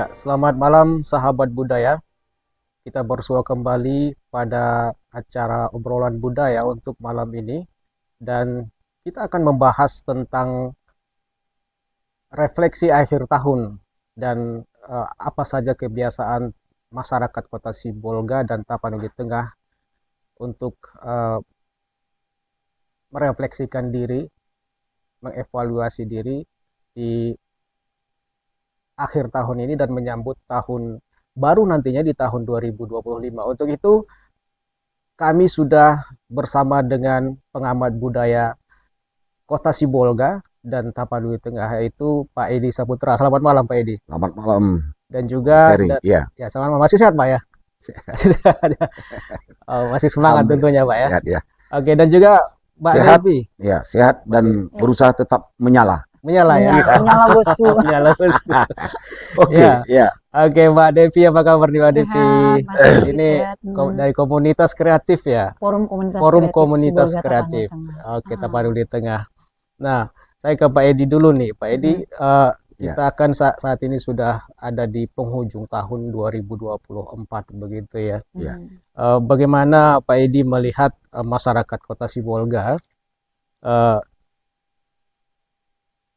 Ya, selamat malam sahabat budaya. Kita bersua kembali pada acara obrolan budaya untuk malam ini dan kita akan membahas tentang refleksi akhir tahun dan apa saja kebiasaan masyarakat Kota Sibolga dan Tapanuli Tengah untuk merefleksikan diri, mengevaluasi diri di akhir tahun ini dan menyambut tahun baru nantinya di tahun 2025. Untuk itu kami sudah bersama dengan pengamat budaya Kota Sibolga dan Tapanuli Tengah, yaitu Pak Edi Saputra. Selamat malam Pak Edi. Selamat malam, Dan juga Ferry. Iya, ya, selamat malam. Masih sehat Pak ya? Oh, masih semangat alhamdulillah. tentunya Pak ya. Sehat ya. Oke, dan juga Mbak Sehat. Devi Ya, sehat dan Ya. berusaha tetap menyala. menyala ya. Menyala bosku. Menyala terus. Oke, Ya. ya. Oke, Mbak Devi, apa kabar nih Mbak Devi? Sehat, Mas Edi, Ini sehat. dari komunitas kreatif ya. Forum Komunitas Sibolga kreatif. Tapanuli Tengah. Oke, Tapanuli Tengah. Nah, saya ke Pak Edi dulu nih. Pak Edi, kita akan saat ini sudah ada di penghujung tahun 2024 begitu ya. Ya. Bagaimana Pak Edi melihat masyarakat Kota Sibolga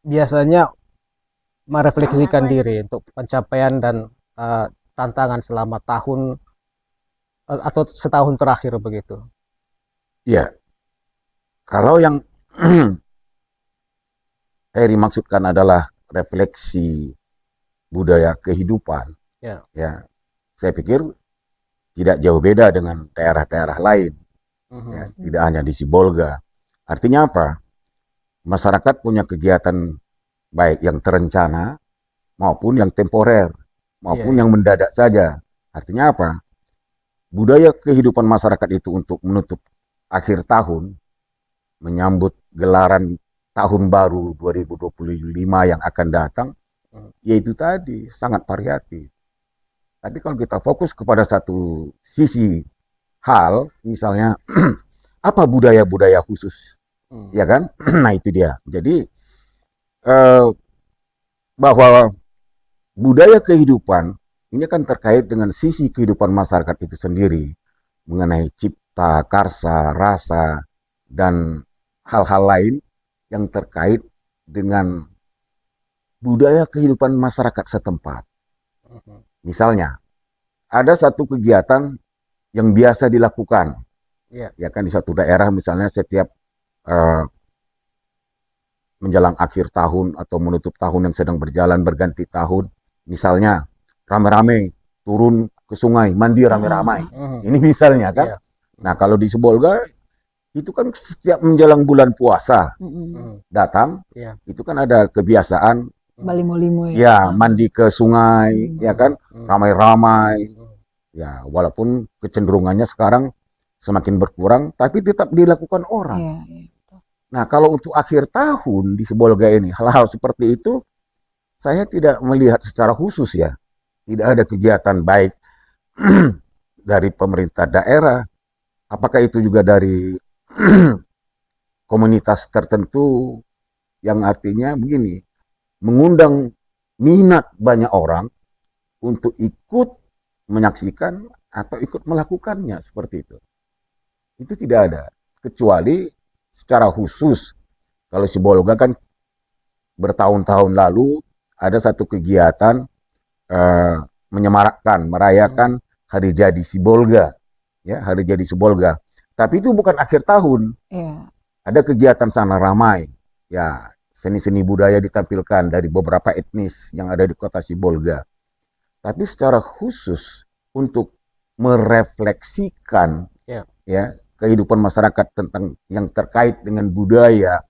biasanya merefleksikan diri untuk pencapaian dan tantangan selama tahun atau setahun terakhir begitu? Ya. Kalau yang Ferry maksudkan adalah refleksi budaya kehidupan, Ya. ya, saya pikir tidak jauh beda dengan daerah-daerah lain. Mhm. Ya, tidak hanya di Sibolga. Artinya apa? Masyarakat punya kegiatan baik yang terencana maupun yang temporer, maupun Iya. yang mendadak saja. Artinya apa? Budaya kehidupan masyarakat itu untuk menutup akhir tahun, menyambut gelaran tahun baru 2025 yang akan datang, yaitu tadi sangat variatif. Tapi kalau kita fokus kepada satu sisi hal, misalnya apa budaya-budaya khusus, ya kan? Nah itu dia. Jadi bahwa budaya kehidupan ini kan terkait dengan sisi kehidupan masyarakat itu sendiri, mengenai cipta, karsa, rasa, dan hal-hal lain yang terkait dengan budaya kehidupan masyarakat setempat. Misalnya, ada satu kegiatan yang biasa dilakukan, ya kan, di satu daerah, misalnya setiap menjelang akhir tahun atau menutup tahun yang sedang berjalan berganti tahun, misalnya rame-rame turun ke sungai mandi rame-rame. Ini misalnya kan. Nah kalau di Sibolga itu kan setiap menjelang bulan puasa datang, itu kan ada kebiasaan Balimo-limo ya mandi ke sungai, ya kan, ramai-ramai. Ya walaupun kecenderungannya sekarang semakin berkurang, tapi tetap dilakukan orang. Iya. Nah, kalau untuk akhir tahun di Sibolga ini, hal-hal seperti itu, saya tidak melihat secara khusus ya. Tidak ada kegiatan baik dari pemerintah daerah. Apakah itu juga dari komunitas tertentu yang artinya begini, mengundang minat banyak orang untuk ikut menyaksikan atau ikut melakukannya seperti itu. Itu tidak ada. Kecuali secara khusus, kalau Sibolga kan bertahun-tahun lalu ada satu kegiatan menyemarakkan, merayakan Hari Jadi Sibolga, ya Hari Jadi Sibolga. Tapi itu bukan akhir tahun. Iya. Ada kegiatan sana ramai, ya seni-seni budaya ditampilkan dari beberapa etnis yang ada di Kota Sibolga. Tapi secara khusus untuk merefleksikan, ya kehidupan masyarakat tentang yang terkait dengan budaya,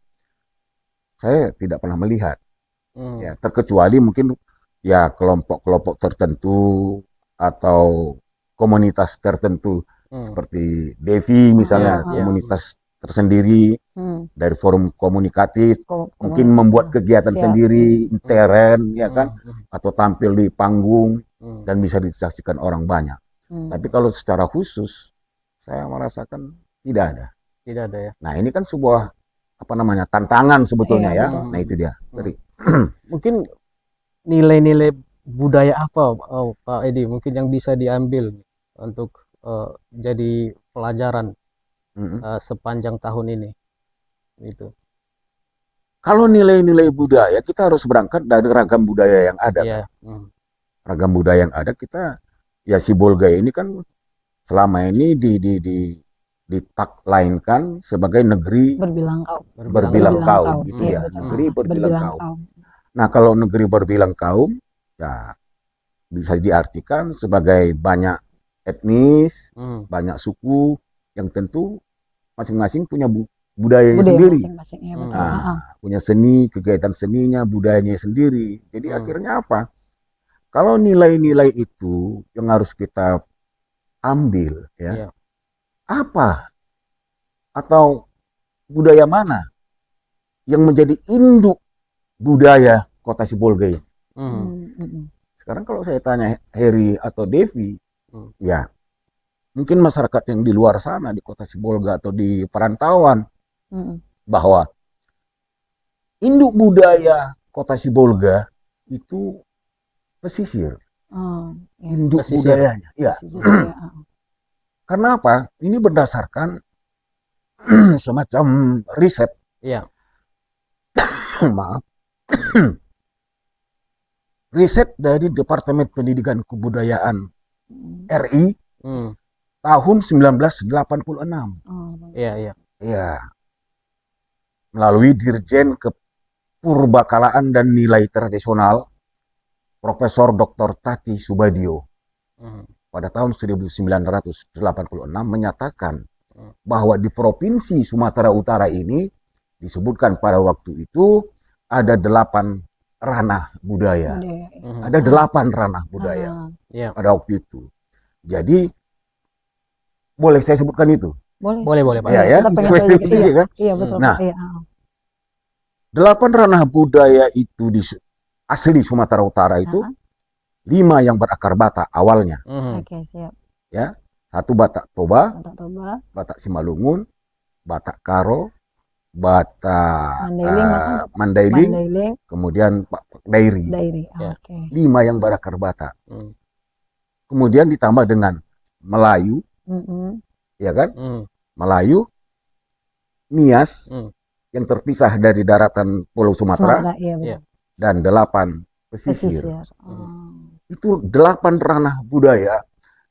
saya tidak pernah melihat. Ya, terkecuali mungkin ya kelompok-kelompok tertentu atau komunitas tertentu seperti Devi misalnya, komunitas tersendiri dari forum komunikatif, mungkin membuat kegiatan sendiri, intern, ya kan, atau tampil di panggung dan bisa disaksikan orang banyak. Tapi kalau secara khusus saya merasakan tidak ada. Tidak ada ya. Nah ini kan sebuah tantangan sebetulnya ya. Betul. Nah itu dia. Mungkin nilai-nilai budaya apa, Pak Edi, mungkin yang bisa diambil untuk jadi pelajaran Mm-mm. sepanjang tahun ini gitu. Kalau nilai-nilai budaya, kita harus berangkat dari ragam budaya yang ada, Iya. kan? Ragam budaya yang ada, kita, ya Sibolga ini kan selama ini ditagline-kan sebagai negeri Berbilang kau. berbilang kaum, kaum. gitu Iya, ya. betul. Negeri berbilang Berbilang kaum. kaum. Nah, kalau negeri berbilang kaum, ya bisa diartikan sebagai banyak etnis, banyak suku, yang tentu masing-masing punya budayanya Budaya sendiri. masing-masing, ya betul. Punya seni, kegiatan seninya, budayanya sendiri. Jadi akhirnya apa? Kalau nilai-nilai itu yang harus kita ambil, ya, apa atau budaya mana yang menjadi induk budaya Kota Sibolga ini? Sekarang kalau saya tanya Heri atau Devi, ya mungkin masyarakat yang di luar sana, di Kota Sibolga atau di perantauan, bahwa induk budaya Kota Sibolga itu pesisir. Induk budayanya. Ya. Karena apa? Ini berdasarkan semacam riset. Iya. Maaf. Riset dari Departemen Pendidikan Kebudayaan RI tahun 1986. Iya, iya. Ya. Melalui Dirjen Kepurbakalaan dan Nilai Tradisional Profesor Dr. Tati Subadio pada tahun 1986 menyatakan bahwa di Provinsi Sumatera Utara ini disebutkan pada waktu itu ada 8 ranah budaya. Ada 8 ranah budaya pada waktu itu. Jadi boleh saya sebutkan itu? Boleh, Pak. Ya, Kita pengen tahu juga. kan? Iya, betul. Nah, 8 ranah budaya itu asli Sumatera Utara itu 5 yang berakar Batak awalnya. Oke, siap. Ya, 1 Batak Toba, Batak Toba, Batak Simalungun, Batak Karo, Batak Mandailing, kemudian Dairi. Oke. 5 yang berakar Batak. Kemudian ditambah dengan Melayu, ya kan? Melayu, Nias, yang terpisah dari daratan Pulau Sumatera, dan 8 pesisir. Itu 8 ranah budaya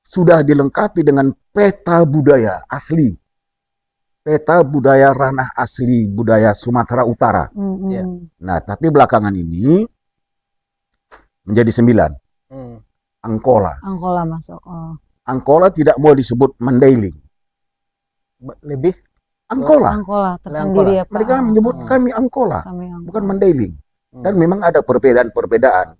sudah dilengkapi dengan peta budaya asli. Peta budaya ranah asli budaya Sumatera Utara. Nah, tapi belakangan ini menjadi 9. Angkola. Angkola masuk. Angkola tidak mau disebut Mandailing. Lebih Angkola. Angkola tersendiri ya, Pak. Mereka menyebut kami Angkola, bukan Mandailing. Dan memang ada perbedaan-perbedaan.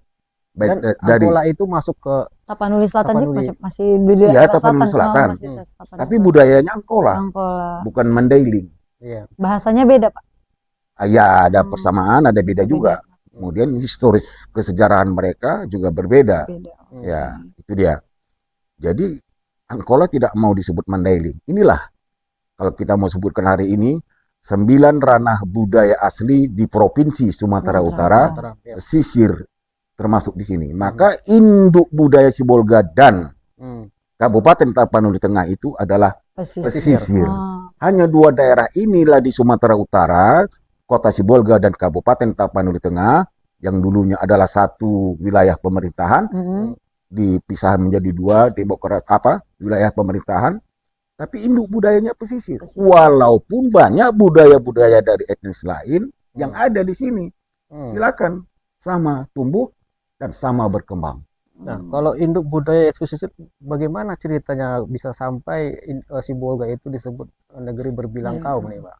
Dan Angkola itu masuk ke Tapanuli Selatan Tapanuli. juga masih budaya Iya, Tapanuli Selatan. Tapi budayanya Angkola, bukan Mandailing. Iya. Bahasanya beda, Pak. Ya, ada persamaan, ada beda juga. Kemudian historis kesejarahan mereka juga berbeda. Ya, itu dia. Jadi Angkola tidak mau disebut Mandailing. Inilah kalau kita mau sebutkan hari ini 9 ranah budaya asli di Provinsi Sumatera Utara, pesisir termasuk di sini. Maka induk budaya Sibolga dan Kabupaten Tapanuli Tengah itu adalah pesisir. Hanya 2 daerah inilah di Sumatera Utara, Kota Sibolga dan Kabupaten Tapanuli Tengah, yang dulunya adalah satu wilayah pemerintahan, dipisah menjadi 2 wilayah pemerintahan, tapi induk budayanya pesisir. Walaupun banyak budaya-budaya dari etnis lain yang ada di sini. Silakan, sama tumbuh dan sama berkembang. Nah, kalau induk budaya pesisir, bagaimana ceritanya bisa sampai Sibolga itu disebut negeri berbilang kaum nih, Pak?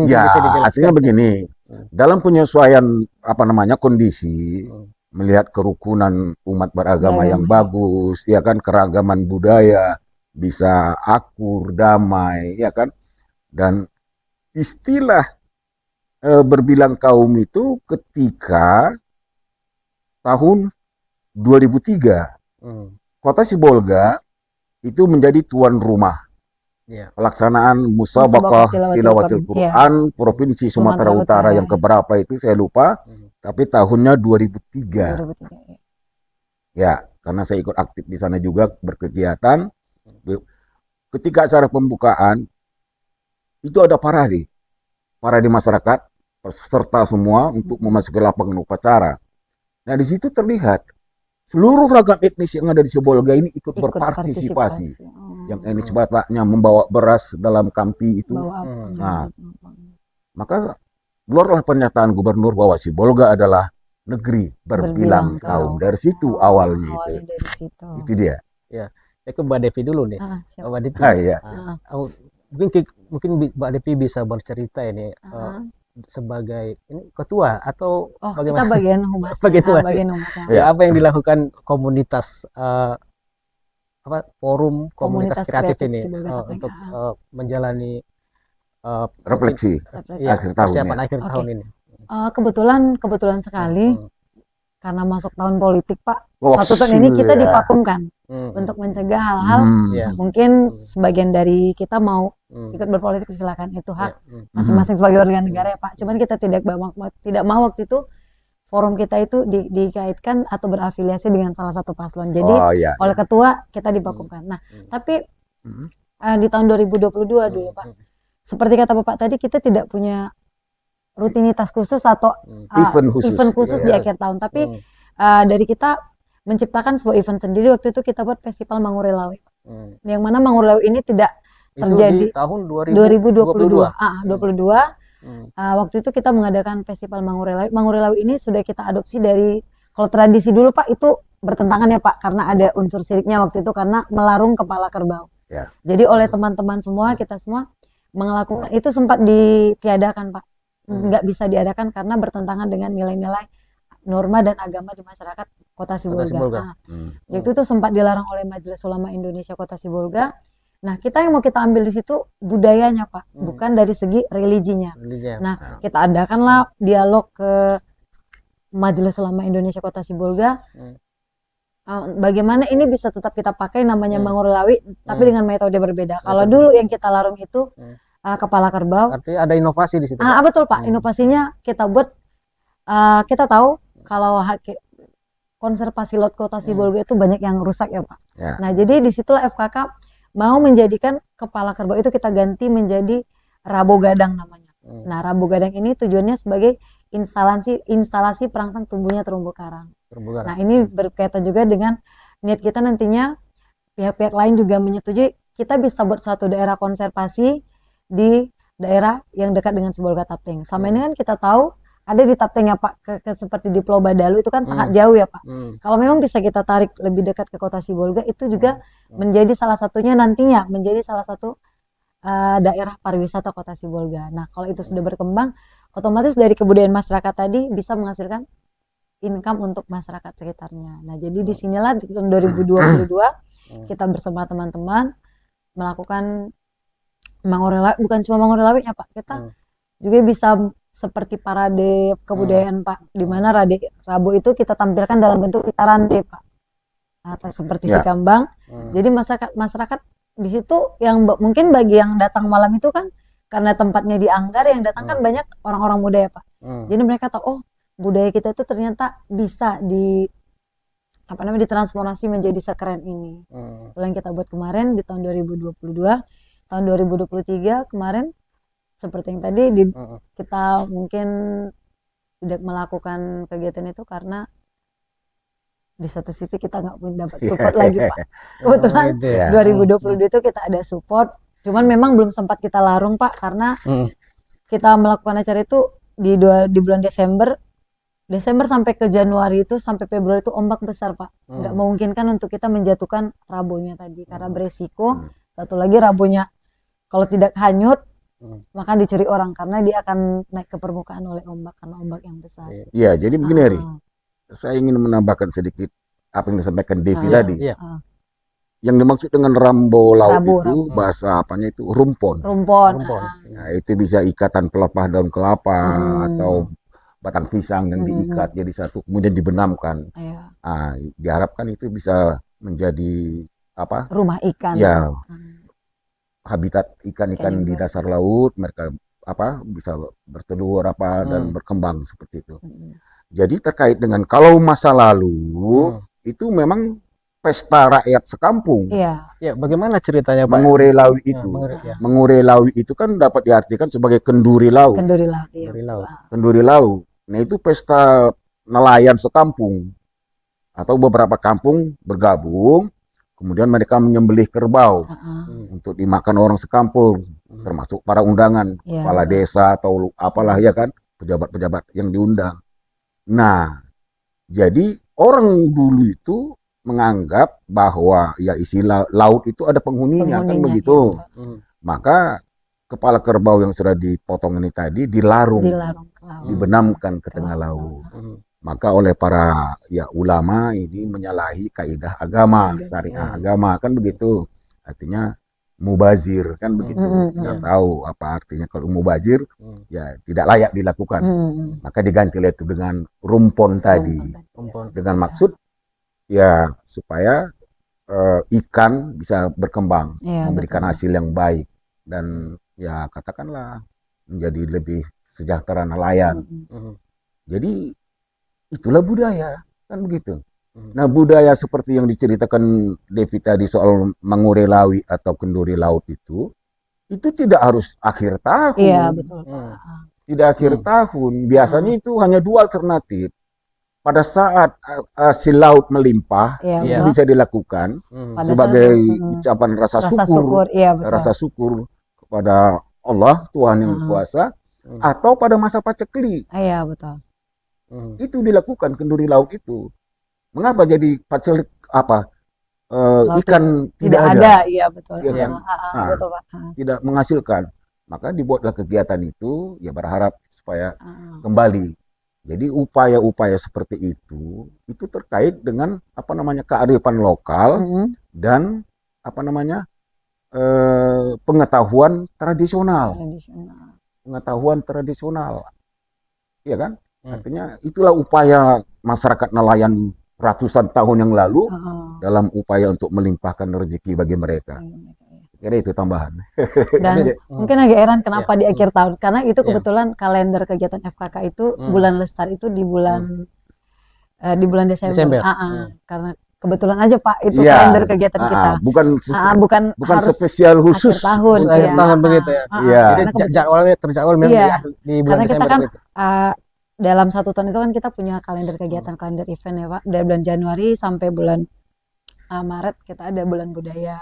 Ya, hasilnya begini. Dalam penyesuaian kondisi, melihat kerukunan umat beragama yang bagus, ya kan, keragaman budaya, bisa akur, damai, ya kan. Dan istilah berbilang kaum itu ketika tahun 2003 Kota Sibolga itu menjadi tuan rumah pelaksanaan Musabaqah Tilawatil Quran Provinsi Sumatera Utara yang keberapa itu saya lupa, tapi tahunnya 2003. Ya, karena saya ikut aktif di sana juga berkegiatan. Ketika acara pembukaan itu ada parade masyarakat, peserta semua untuk memasuki lapangan upacara. Nah, di situ terlihat seluruh ragam etnis yang ada di Sibolga ini ikut berpartisipasi. Yang etnis Bataknya membawa beras dalam kampi itu. Bawa apa? Nah, maka keluarlah pernyataan gubernur bahwa Sibolga adalah negeri berbilang kaum. Dari situ awalnya itu. Dari situ. Itu dia. Ya, saya ke Mbak Devi dulu nih. Siap. Mbak Devi. Iya. Mungkin Mbak Devi bisa bercerita ini sebagai ini ketua atau bagaimana? Kita bagian humas. bagian humas. Ya, apa yang dilakukan komunitas forum komunitas kreatif ini untuk menjalani refleksi akhir tahun, persiapan akhir tahun ini. Kebetulan sekali karena masuk tahun politik, Pak. Satu tahun ini kita divakumkan untuk mencegah hal-hal mungkin sebagian dari kita mau ikut berpolitik, silakan, itu hak masing-masing sebagai warga negara ya, Pak. Cuman kita tidak mau waktu itu forum kita itu dikaitkan atau berafiliasi dengan salah satu paslon. Jadi oleh ketua kita divakumkan. Nah, tapi di tahun 2022 dulu, Pak. Seperti kata Bapak tadi, kita tidak punya rutinitas khusus atau event khusus di akhir tahun. Tapi dari kita menciptakan sebuah event sendiri. Waktu itu kita buat festival Mangurelawi. Yang mana Mangurelawi ini tidak terjadi di tahun 2022. Waktu itu kita mengadakan festival Mangurelawi. Mangurelawi ini sudah kita adopsi dari, kalau tradisi dulu, Pak, itu bertentangan ya, Pak, karena ada unsur siriknya waktu itu karena melarung kepala kerbau. Jadi oleh teman-teman semua, kita semua melakukan itu sempat ditiadakan, Pak. Nggak bisa diadakan karena bertentangan dengan nilai-nilai norma dan agama di masyarakat Kota Sibolga. Itu tuh sempat dilarang oleh Majelis Ulama Indonesia Kota Sibolga. Nah, kita yang mau kita ambil di situ budayanya, Pak, bukan dari segi religinya. Nah, kita adakanlah dialog ke Majelis Ulama Indonesia Kota Sibolga. Bagaimana ini bisa tetap kita pakai namanya Mangurelawi, tapi dengan metode berbeda. Kalau dulu yang kita larung itu kepala kerbau. Artinya ada inovasi di situ. Betul, Pak. Inovasinya kita buat, kita tahu kalau konservasi laut Kota Sibolga itu banyak yang rusak ya, Pak. Nah, jadi disitulah FKK mau menjadikan kepala kerbau itu kita ganti menjadi Rabo Gadang namanya. Nah, Rabo Gadang ini tujuannya sebagai instalasi perangsang tumbuhnya terumbu karang. Nah, ini berkaitan juga dengan niat kita nantinya pihak-pihak lain juga menyetujui kita bisa buat suatu daerah konservasi di daerah yang dekat dengan Sibolga Tapteng. Sama ini kan kita tahu ada di Tapteng ya, Pak, seperti di Pulau Badalu itu kan sangat jauh ya, Pak. Kalau memang bisa kita tarik lebih dekat ke Kota Sibolga, itu juga menjadi salah satunya nantinya menjadi salah satu daerah pariwisata Kota Sibolga. Nah, kalau itu sudah berkembang, otomatis dari kebudayaan masyarakat tadi bisa menghasilkan income untuk masyarakat sekitarnya. Nah, jadi disinilah di tahun 2022 kita bersama teman-teman melakukan Mangurelawi, bukan cuma Mangurelawi ya, Pak. Kita juga bisa seperti parade kebudayaan, Pak, di mana Rabo itu kita tampilkan dalam bentuk kita rande, Pak, atau seperti si kambang. Jadi masyarakat di situ yang mungkin bagi yang datang malam itu kan karena tempatnya di Anggar, yang datang kan banyak orang-orang muda ya, Pak. Jadi mereka tahu, oh, budaya kita itu ternyata bisa ditransformasi menjadi sekeren ini. Itu yang kita buat kemarin di tahun 2022. Tahun 2023 kemarin seperti yang tadi kita mungkin tidak melakukan kegiatan itu karena di satu sisi kita nggak pun dapat support lagi, Pak. Kebetulan 2022 itu kita ada support, cuman memang belum sempat kita larung, Pak, karena kita melakukan acara itu di bulan Desember sampai ke Januari itu, sampai Februari itu ombak besar, Pak. Nggak memungkinkan untuk kita menjatuhkan rabonya tadi karena beresiko. Satu lagi rabonya kalau tidak hanyut maka dicuri orang karena dia akan naik ke permukaan oleh ombak karena ombak yang besar. Iya, jadi begini, Ri. Saya ingin menambahkan sedikit apa yang disampaikan Devi tadi. Yang dimaksud dengan rambo laut itu bahasa apanya itu rumpon. Nah, itu bisa ikatan pelepah daun kelapa atau batang pisang yang diikat jadi satu kemudian dibenamkan. Diharapkan itu bisa menjadi apa? Rumah ikan. Ya. Habitat ikan-ikan di dasar laut, mereka bisa bertelur dan berkembang seperti itu. Jadi terkait dengan kalau masa lalu itu memang pesta rakyat sekampung. Iya. Ya, bagaimana ceritanya, Pak? Mengure lawi itu. Ya. Mengure lawi itu kan dapat diartikan sebagai kenduri laut. Kenduri laut. Iya. Kenduri laut. Kenduri laut. Nah, itu pesta nelayan sekampung. Atau beberapa kampung bergabung, kemudian mereka menyembelih kerbau untuk dimakan orang sekampung, termasuk para undangan, kepala desa atau apalah ya kan, pejabat-pejabat yang diundang. Nah, jadi orang dulu itu menganggap bahwa ya isi laut itu ada penghuninya kan begitu. Maka kepala kerbau yang sudah dipotong ini tadi dilarung dibenamkan ke tengah laut. Maka oleh para ya ulama ini menyalahi kaidah agama, syariah agama kan begitu. Artinya mubazir kan begitu. Nggak tahu apa artinya kalau mubazir, ya tidak layak dilakukan. Maka diganti itu dengan rumpon tadi. Dengan maksud ya supaya ikan bisa berkembang, memberikan hasil yang baik dan ya katakanlah menjadi lebih sejahtera nelayan. Jadi itulah budaya kan begitu. Nah, budaya seperti yang diceritakan Devi tadi soal mengure lawi atau kenduri laut itu tidak harus akhir tahun. Iya, betul. Tidak akhir tahun. Biasanya itu hanya dua alternatif. Pada saat hasil laut melimpah, itu bisa dilakukan sebagai ucapan rasa syukur, rasa syukur kepada Allah Tuhan yang kuasa, atau pada masa pacekli. Iya, betul. Itu dilakukan kenduri laut itu. Mengapa jadi pacekli ikan tidak ada? Iya, betul. Ya kan? Betul, Pak. Tidak menghasilkan. Maka dibuatlah kegiatan itu, ya berharap supaya kembali. Jadi upaya-upaya seperti itu terkait dengan kearifan lokal dan pengetahuan tradisional. Pengetahuan tradisional. Iya kan? Artinya itulah upaya masyarakat nelayan ratusan tahun yang lalu dalam upaya untuk melimpahkan rezeki bagi mereka. Kira itu tambahan. Dan mungkin agak heran kenapa di akhir tahun, karena itu kebetulan kalender kegiatan FKK itu bulan Lestari itu di bulan Desember. Karena kebetulan aja Pak itu kalender kegiatan kita. Bukan spesial khusus akhir tahun begitu ya. Jadi jadwalnya terjadwal memang di bulan karena kita Desember kan dalam satu tahun itu kan kita punya kalender kegiatan, kalender event ya Pak, dari bulan Januari sampai bulan Maret kita ada bulan budaya.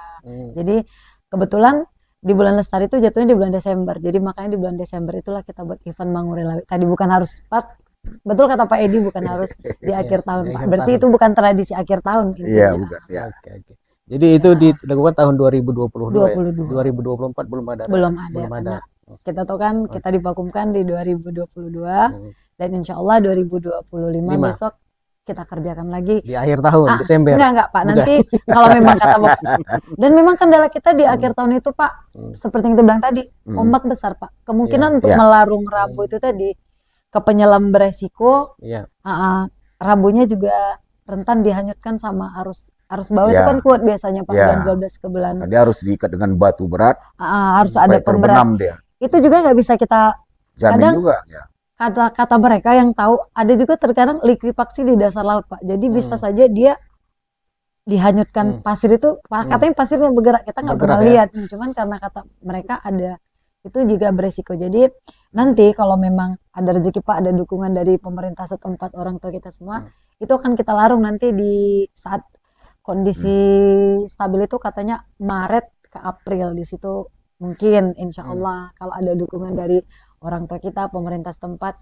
Jadi kebetulan di bulan Lestari itu jatuhnya di bulan Desember. Jadi makanya di bulan Desember itulah kita buat event Mangure Lawi. Tadi bukan harus betul kata Pak Edi, bukan harus di akhir tahun Pak. Berarti itu bukan tradisi akhir tahun. Iya, bukan. Ya. Oke. Jadi itu dilakukan tahun 2022 ya. 2024 belum ada. Belum ada. Kita tahu kan kita divakumkan di 2022 dan insya Allah 2025 besok kita kerjakan lagi di akhir tahun Desember. Enggak Pak, nanti kalau memang kata Bapak. Dan memang kendala kita di akhir tahun itu Pak, seperti yang kita bilang tadi, ombak besar Pak. Kemungkinan untuk melarung rabu itu tadi ke penyelam beresiko. Rabunya juga rentan dihanyutkan sama arus bawah itu kan kuat biasanya Pak, bulan 12 ke bulan. Dia harus diikat dengan batu berat. Harus ada pemberat. Dia. Itu juga nggak bisa kita jamin juga ya. Kata mereka yang tahu, ada juga terkadang likuifaksi di dasar laut Pak. Jadi bisa saja dia dihanyutkan pasir itu, katanya pasirnya bergerak, kita nggak pernah lihat. Cuman karena kata mereka ada, itu juga beresiko. Jadi nanti kalau memang ada rezeki Pak, ada dukungan dari pemerintah setempat, orang tua kita semua, itu akan kita larung nanti di saat kondisi stabil itu, katanya Maret ke April. Di situ mungkin insya Allah kalau ada dukungan dari orang tua kita, pemerintah setempat.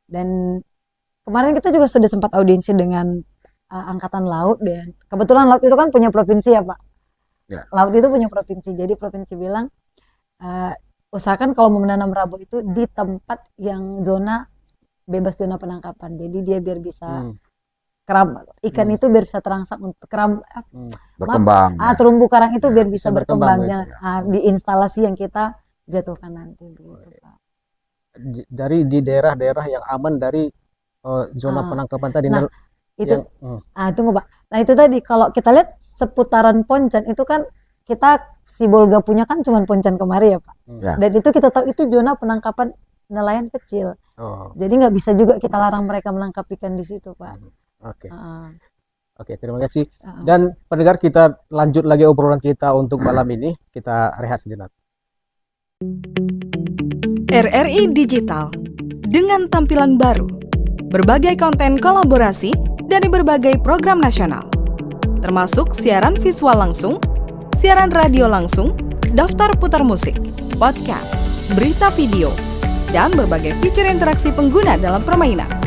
Dan kemarin kita juga sudah sempat audiensi dengan Angkatan Laut, dan kebetulan laut itu kan punya provinsi ya Pak. Laut itu punya provinsi, jadi provinsi bilang usahakan kalau mau menanam rabu itu di tempat yang bebas zona penangkapan, jadi dia biar bisa ikan itu biar bisa terangsang untuk berkembang. Terumbu karang itu biar bisa berkembangnya di instalasi yang kita jatuhkan nanti begitu Pak. Di daerah-daerah yang aman dari zona penangkapan tadi. Tunggu Pak. Nah itu tadi kalau kita lihat seputaran Poncen itu kan kita Sibolga punya kan cuma Poncen kemari ya Pak. Dan itu kita tahu itu zona penangkapan nelayan kecil. Jadi nggak bisa juga kita larang mereka menangkap ikan di situ Pak. Oke, terima kasih. Dan pendengar, kita lanjut lagi obrolan kita untuk malam ini. Kita rehat sejenak. RRI Digital dengan tampilan baru, berbagai konten kolaborasi dari berbagai program nasional, termasuk siaran visual langsung, siaran radio langsung, daftar putar musik, podcast, berita video, dan berbagai fitur interaksi pengguna dalam permainan.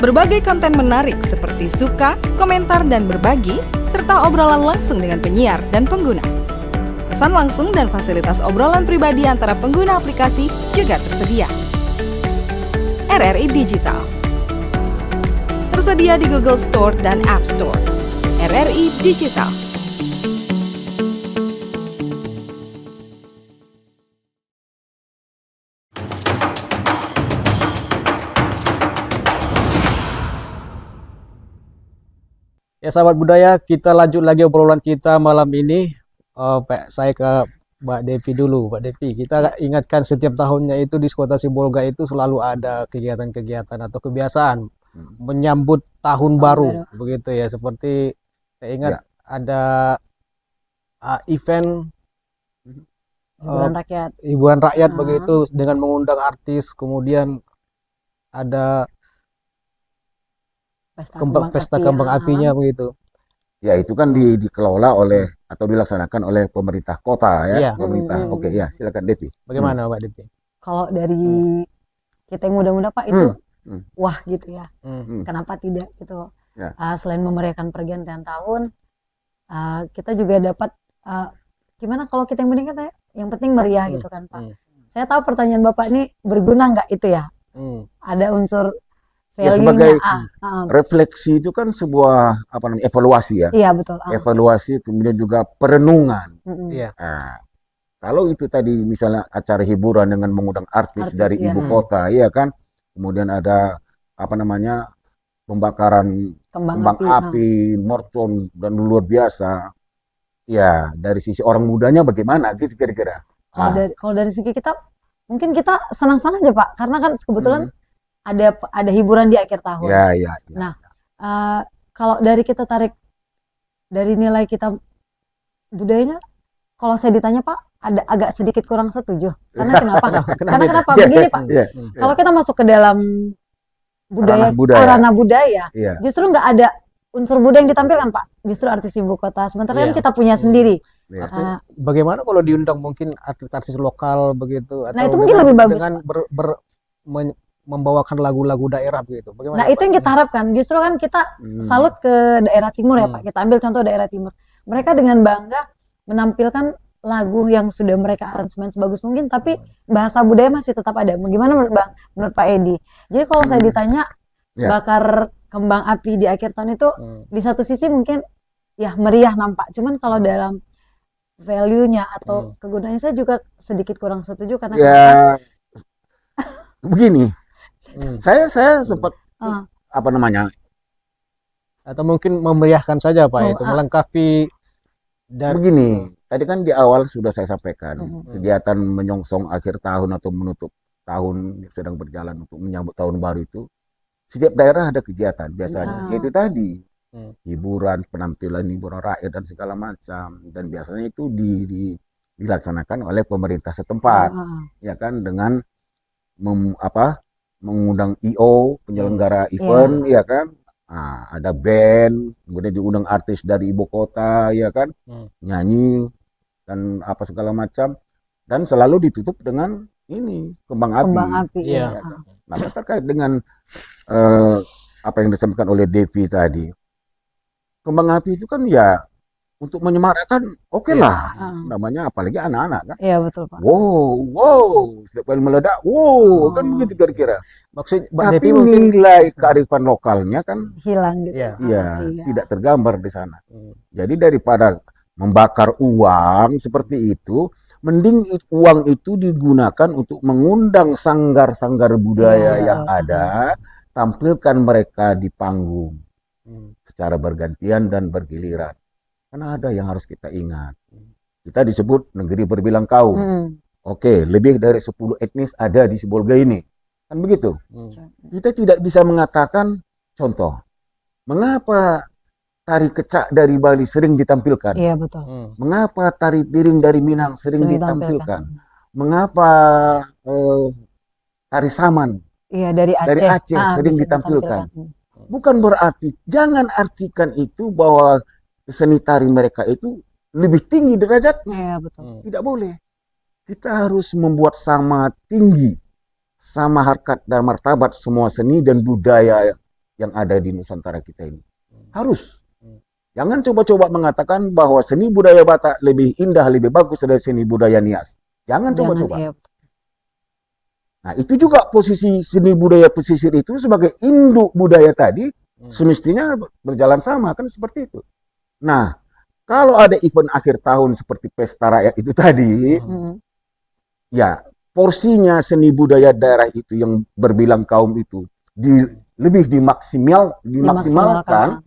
Berbagai konten menarik seperti suka, komentar, dan berbagi, serta obrolan langsung dengan penyiar dan pengguna. Pesan langsung dan fasilitas obrolan pribadi antara pengguna aplikasi juga tersedia. RRI Digital tersedia di Google Store dan App Store. RRI Digital. Ya sahabat budaya, kita lanjut lagi obrolan kita malam ini. Saya ke Mbak Devi dulu. Mbak Devi, kita ingatkan setiap tahunnya itu di Kota Sibolga itu selalu ada kegiatan-kegiatan atau kebiasaan menyambut tahun baru, begitu ya. Seperti saya ingat ada event hiburan rakyat begitu dengan mengundang artis, kemudian ada pesta kembang apinya begitu. Ya, itu kan dikelola oleh atau dilaksanakan oleh pemerintah kota ya. Pemerintah. Oke, ya, silakan Devi. Bagaimana Mbak Devi? Kalau dari kita yang muda-muda Pak itu wah gitu ya. Kenapa tidak gitu. Ya. Selain memeriahkan pergantian tahun, kita juga dapat gimana kalau kita yang meningkat yang penting meriah gitu kan Pak. Saya tahu pertanyaan Bapak ini berguna nggak itu ya? Ada unsur ya sebagai refleksi itu kan sebuah evaluasi ya. Iya betul. Evaluasi kemudian juga perenungan. Nah, kalau itu tadi misalnya acara hiburan dengan mengundang artis dari ibu kota, ya kan. Kemudian ada pembakaran kembang api, mercon dan luar biasa. Ya, dari sisi orang mudanya bagaimana gitu kira-kira. Kalau dari segi kita mungkin kita senang-senang aja Pak, karena kan kebetulan ada hiburan di akhir tahun. Ya. Nah, kalau dari kita tarik dari nilai kita budayanya, kalau saya ditanya Pak, ada agak sedikit kurang setuju. Karena kenapa? Karena kenapa? Begini Pak, kalau kita masuk ke dalam ranah budaya, justru nggak ada unsur budaya yang ditampilkan Pak. Justru artis ibu kota. Sementara kan kita punya sendiri. Bagaimana kalau diundang mungkin artis-artis lokal begitu? Nah itu mungkin lebih bagus. Dengan membawakan lagu-lagu daerah begitu. Bagaimana? Nah itu yang kita harapkan. Justru kan kita salut ke daerah timur ya Pak. Kita ambil contoh daerah timur. Mereka dengan bangga menampilkan lagu yang sudah mereka aransemen sebagus mungkin, tapi bahasa budaya masih tetap ada. Bagaimana menurut Pak Edi? Jadi kalau saya ditanya bakar kembang api di akhir tahun itu di satu sisi mungkin ya meriah nampak. Cuman kalau dalam value-nya atau kegunaannya saya juga sedikit kurang setuju karena begini. Saya sempat atau mungkin memeriahkan saja Pak itu melengkapi dari begini. Tadi kan di awal sudah saya sampaikan kegiatan menyongsong akhir tahun atau menutup tahun yang sedang berjalan untuk menyambut tahun baru itu setiap daerah ada kegiatan biasanya. Itu tadi hiburan, penampilan hiburan rakyat dan segala macam, dan biasanya itu dilaksanakan oleh pemerintah setempat, ya kan, dengan mengundang IO, penyelenggara event, ya kan. Nah, ada band, kemudian diundang artis dari ibu kota, ya kan, nyanyi dan apa segala macam, dan selalu ditutup dengan ini kembang api. Ya. Nah, terkait dengan apa yang disampaikan oleh Devi tadi, kembang api itu kan ya untuk menyemarakkan, oke lah, namanya apalagi anak-anak kan. Iya betul Pak. Wow, setiap kali meledak, kan begitu kira-kira. Maksud tapi nilai kearifan lokalnya kan hilang gitu. Iya, tidak tergambar di sana. Jadi daripada membakar uang seperti itu, mending uang itu digunakan untuk mengundang sanggar-sanggar budaya yang ada, tampilkan mereka di panggung secara bergantian dan bergiliran. Karena ada yang harus kita ingat. Kita disebut negeri berbilang kaum. Oke, lebih dari 10 etnis ada di Sibolga ini. Kan begitu? Kita tidak bisa mengatakan, contoh, mengapa tari kecak dari Bali sering ditampilkan? Iya betul. Mengapa tari piring dari Minang sering ditampilkan? Mengapa tari saman dari Aceh sering ditampilkan? Bukan berarti, jangan artikan itu bahwa seni tari mereka itu lebih tinggi derajatnya. Iya betul. Tidak boleh. Kita harus membuat sama tinggi, sama harkat dan martabat semua seni dan budaya yang ada di Nusantara kita ini. Harus. Jangan coba-coba mengatakan bahwa seni budaya Batak lebih indah, lebih bagus dari seni budaya Nias. Jangan coba-coba. Iya. Nah, itu juga posisi seni budaya pesisir itu sebagai induk budaya tadi, semestinya berjalan sama, kan seperti itu. Nah, kalau ada event akhir tahun seperti Pesta Rakyat itu tadi, ya porsinya seni budaya daerah itu yang berbilang kaum itu lebih dimaksimalkan,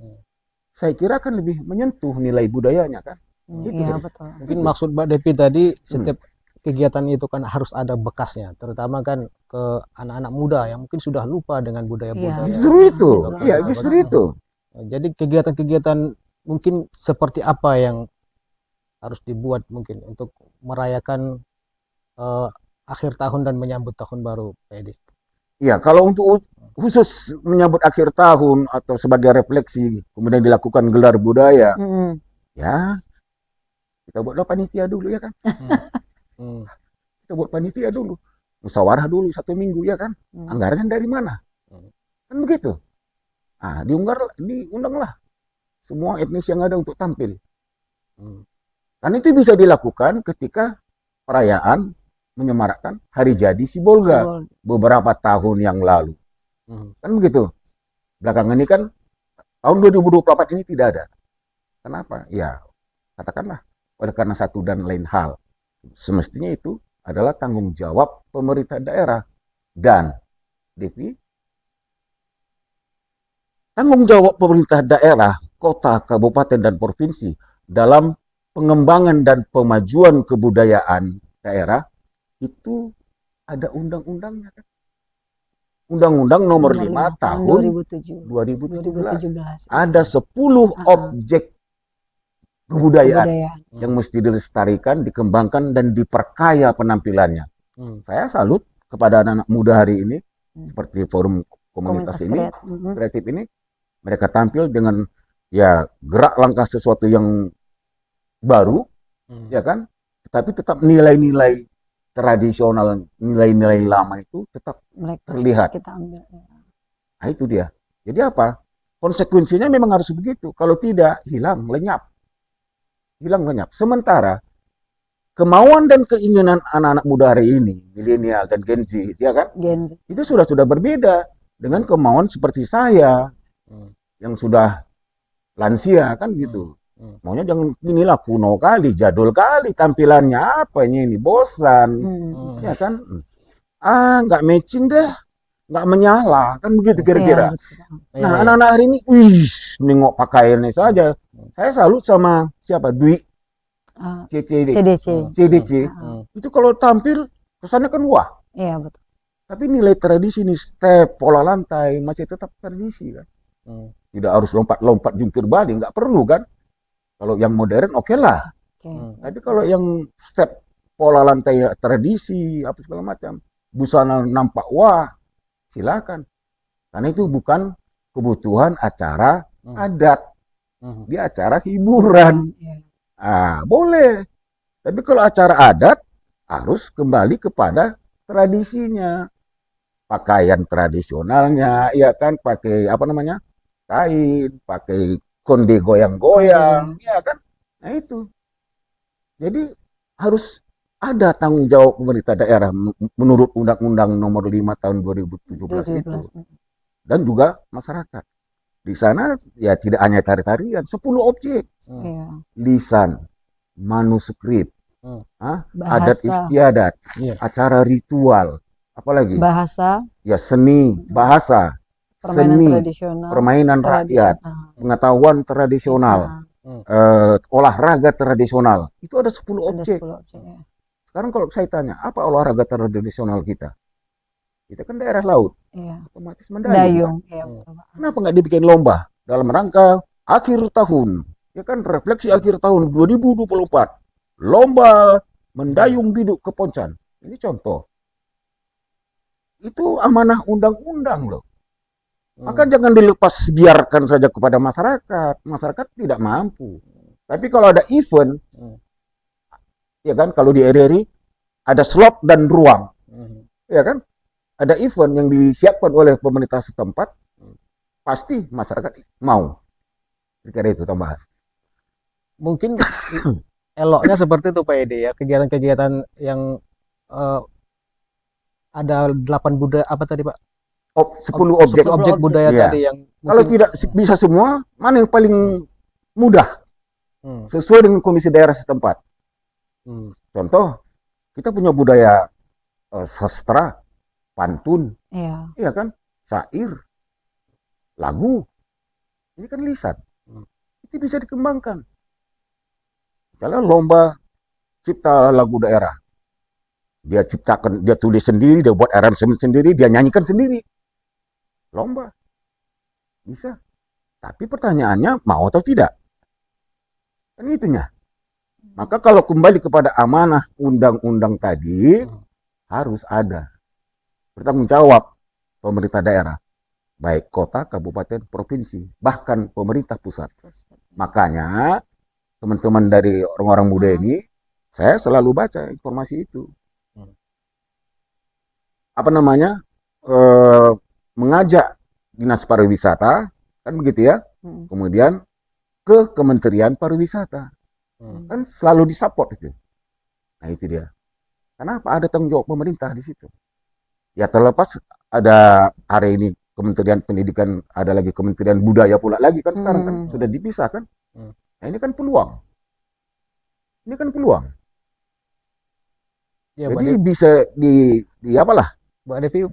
saya kira akan lebih menyentuh nilai budayanya kan. Iya betul. Mungkin maksud Mbak Devi tadi setiap kegiatan itu kan harus ada bekasnya, terutama kan ke anak-anak muda yang mungkin sudah lupa dengan budaya-budaya. Justru itu, iya justru itu. Jadi kegiatan-kegiatan mungkin seperti apa yang harus dibuat mungkin untuk merayakan akhir tahun dan menyambut tahun baru, Pak Edi? Iya, kalau untuk khusus menyambut akhir tahun atau sebagai refleksi kemudian dilakukan gelar budaya, ya kita buatlah panitia dulu ya kan. Kita buat panitia dulu, musyawarah dulu 1 minggu ya kan. Anggarannya dari mana? Kan begitu. Ah, diundanglah semua etnis yang ada untuk tampil. Dan itu bisa dilakukan ketika perayaan menyemarakkan hari jadi Sibolga beberapa tahun yang lalu. Kan begitu. Belakangan ini kan tahun 2024 ini tidak ada. Kenapa? Ya, katakanlah oleh karena satu dan lain hal. Semestinya itu adalah tanggung jawab pemerintah daerah dan Devi, tanggung jawab pemerintah daerah, kota, kabupaten, dan provinsi dalam pengembangan dan pemajuan kebudayaan daerah itu ada undang-undangnya kan. Undang-Undang nomor 5 tahun 2017. Ada 10 objek kebudayaan yang mesti dilestarikan, dikembangkan, dan diperkaya penampilannya. Saya salut kepada anak-anak muda hari ini, seperti forum komunitas ini, kreatif ini, mereka tampil dengan ya gerak langkah sesuatu yang baru, ya kan, tetapi tetap nilai-nilai tradisional, nilai-nilai lama itu tetap terlihat. Nah, itu dia. Jadi apa? Konsekuensinya memang harus begitu. Kalau tidak, hilang, lenyap. Sementara kemauan dan keinginan anak-anak muda hari ini, milenial dan Gen Z, ya kan? Gen Z. Itu sudah berbeda dengan kemauan seperti saya yang sudah lansia kan gitu. Maunya jangan inilah kuno kali, jadul kali tampilannya, apa ini bosan, ya kan? Nggak matching deh, nggak menyala, kan begitu kira-kira. Nah, anak-anak hari ini, nengok pakaiannya saja. Saya salut sama siapa? Dwi CDC. Itu kalau tampil kesannya kan wah. Iya betul. Tapi nilai tradisi nih, step, pola lantai masih tetap tradisi kan. Tidak harus lompat-lompat jungkir balik, nggak perlu kan. Kalau yang modern oke lah. Tapi kalau yang step pola lantai tradisi apa segala macam, busana nampak wah, silakan. Karena itu bukan kebutuhan acara adat. Dia acara hiburan. Boleh. Tapi kalau acara adat harus kembali kepada tradisinya. Pakaian tradisionalnya, ya kan, pakai apa namanya? Kain, pakai konde goyang-goyang, ya kan? Nah itu. Jadi harus ada tanggung jawab pemerintah daerah menurut Undang-Undang Nomor 5 Tahun 2017 itu. Dan juga masyarakat. Di sana ya tidak hanya tari-tarian, 10 objek. Lisan, manuskrip, adat istiadat, acara ritual, apalagi? Bahasa. Ya seni, bahasa. Permainan rakyat, pengetahuan tradisional, olahraga tradisional. Itu ada 10 objek. Sekarang kalau saya tanya, apa olahraga tradisional kita? Kita kan daerah laut, otomatis mendayung. Kenapa nggak dibikin lomba dalam rangka akhir tahun, ya kan, refleksi akhir tahun 2024, lomba mendayung biduk ke Poncan. Ini contoh. Itu amanah undang-undang loh. Maka jangan dilepas biarkan saja kepada masyarakat. Masyarakat tidak mampu. Tapi kalau ada event, ya kan, kalau di RRI ada slot dan ruang, ya kan, ada event yang disiapkan oleh pemerintah setempat, pasti masyarakat mau. Kira itu tambahan. Mungkin eloknya seperti itu Pak Edi ya, kegiatan-kegiatan yang ada 8 budaya apa tadi Pak? 10 objek budaya ya. tadi yang kalau tidak bisa semua, mana yang paling mudah sesuai dengan komisi daerah setempat. Contoh, kita punya budaya sastra, pantun, iya kan, syair, lagu, ini kan lisan, itu bisa dikembangkan. Misalnya lomba cipta lagu daerah, dia ciptakan, dia tulis sendiri, dia buat aransemen sendiri, dia nyanyikan sendiri. Lomba bisa, tapi pertanyaannya mau atau tidak, kan itunya. Maka kalau kembali kepada amanah undang-undang tadi, harus ada bertanggung jawab pemerintah daerah, baik kota, kabupaten, provinsi, bahkan pemerintah pusat. Makanya teman-teman dari orang-orang muda ini, saya selalu baca informasi itu. Apa namanya? Mengajak Dinas Pariwisata, kan begitu ya, kemudian ke Kementerian Pariwisata, kan selalu disupport itu. Nah itu dia. Kenapa ada tanggung jawab pemerintah di situ? Ya terlepas ada hari ini Kementerian Pendidikan, ada lagi Kementerian Budaya pula lagi kan sekarang kan sudah dipisah kan. Nah ini kan peluang. Ini kan peluang. Ya, jadi bisa di apalah. Mbak Devi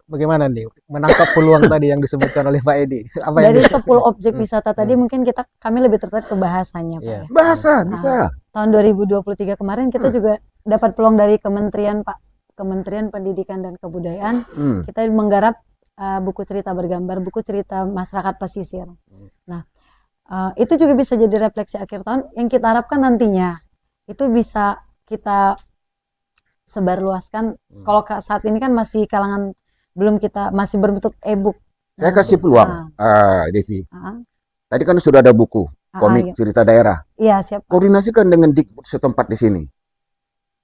bagaimana nih menangkap peluang tadi yang disebutkan oleh Pak Edi? Apa dari 10 objek wisata tadi mungkin kami lebih tertarik ke bahasanya Pak. Ya. Bahasa bisa. Tahun 2023 kemarin kita juga dapat peluang dari Kementerian Pendidikan dan Kebudayaan. Kita menggarap buku cerita bergambar, buku cerita masyarakat pesisir. Nah, itu juga bisa jadi refleksi akhir tahun yang kita harapkan nantinya itu bisa kita sebarluaskan. Kalau saat ini kan masih kalangan masih berbentuk e-book. Saya kasih peluang, Devi. Tadi kan sudah ada buku komik cerita daerah. Iya, siap. Koordinasikan dengan Dikbud setempat di sini.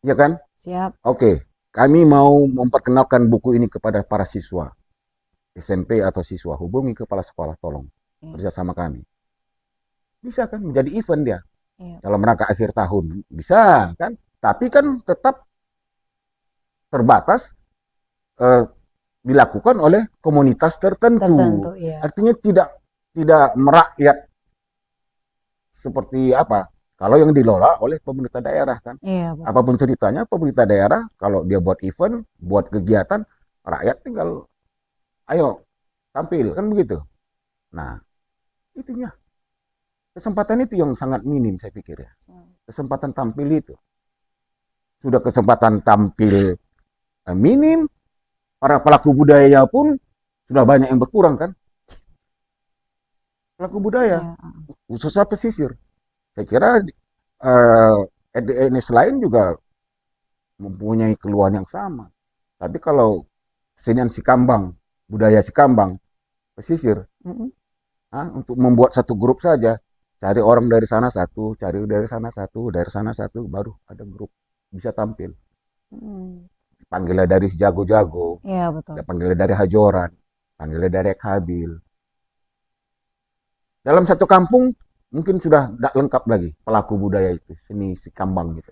Iya kan? Siap. Oke, kami mau memperkenalkan buku ini kepada para siswa SMP atau siswa. Hubungi kepala sekolah, tolong kerjasama kami. Bisa kan menjadi event dia. Dalam rangka akhir tahun bisa kan? Tapi kan tetap terbatas dilakukan oleh komunitas tertentu. Artinya tidak merakyat seperti apa kalau yang dikelola oleh pemerintah daerah kan. Apapun ceritanya pemerintah daerah kalau dia buat event, buat kegiatan, rakyat tinggal ayo tampil kan begitu. Nah, itunya. Kesempatan itu yang sangat minim saya pikir ya. Kesempatan tampil itu. Sudah kesempatan tampil minim, para pelaku budaya pun sudah banyak yang berkurang kan. Pelaku budaya, khususnya pesisir. Saya kira etnis lain juga mempunyai keluhan yang sama. Tapi kalau kesenian Sikambang, budaya Sikambang, pesisir, untuk membuat satu grup saja, cari orang dari sana satu, cari dari sana satu, dari sana satu, baru ada grup bisa tampil. Panggilnya dari Jago-Jago, panggilnya dari Hajoran, panggilnya dari Kabil. Dalam satu kampung mungkin sudah tidak lengkap lagi pelaku budaya itu, seni Sikambang gitu.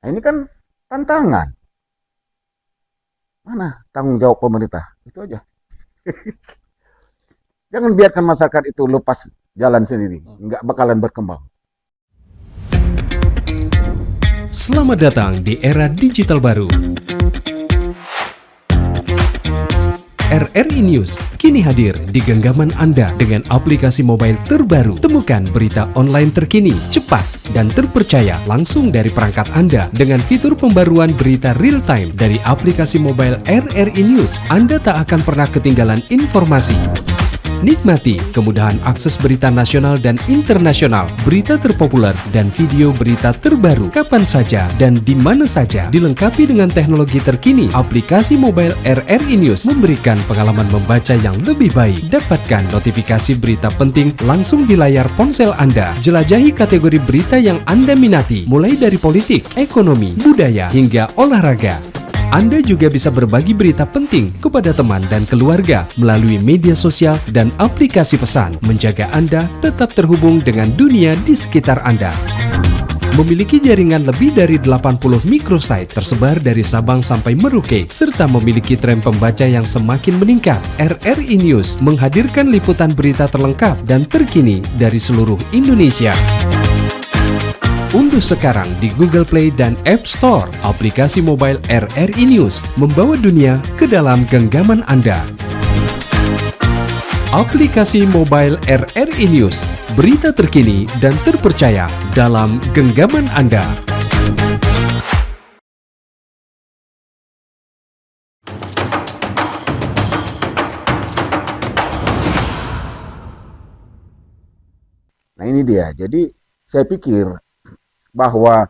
Nah ini kan tantangan. Mana tanggung jawab pemerintah? Itu aja. Jangan biarkan masyarakat itu lepas jalan sendiri, nggak bakalan berkembang. Selamat datang di era digital baru. RRI News kini hadir di genggaman Anda dengan aplikasi mobile terbaru. Temukan berita online terkini, cepat, dan terpercaya langsung dari perangkat Anda dengan fitur pembaruan berita real time dari aplikasi mobile RRI News. Anda tak akan pernah ketinggalan informasi. Nikmati kemudahan akses berita nasional dan internasional, berita terpopuler, dan video berita terbaru kapan saja dan di mana saja. Dilengkapi dengan teknologi terkini, aplikasi mobile RRI News memberikan pengalaman membaca yang lebih baik. Dapatkan notifikasi berita penting langsung di layar ponsel Anda. Jelajahi kategori berita yang Anda minati, mulai dari politik, ekonomi, budaya, hingga olahraga. Anda juga bisa berbagi berita penting kepada teman dan keluarga melalui media sosial dan aplikasi pesan, menjaga Anda tetap terhubung dengan dunia di sekitar Anda. Memiliki jaringan lebih dari 80 microsite tersebar dari Sabang sampai Merauke, serta memiliki tren pembaca yang semakin meningkat. RRI News menghadirkan liputan berita terlengkap dan terkini dari seluruh Indonesia. Unduh sekarang di Google Play dan App Store aplikasi mobile RRI News, membawa dunia ke dalam genggaman Anda. Aplikasi mobile RRI News, berita terkini dan terpercaya dalam genggaman Anda. Nah ini dia, jadi saya pikir bahwa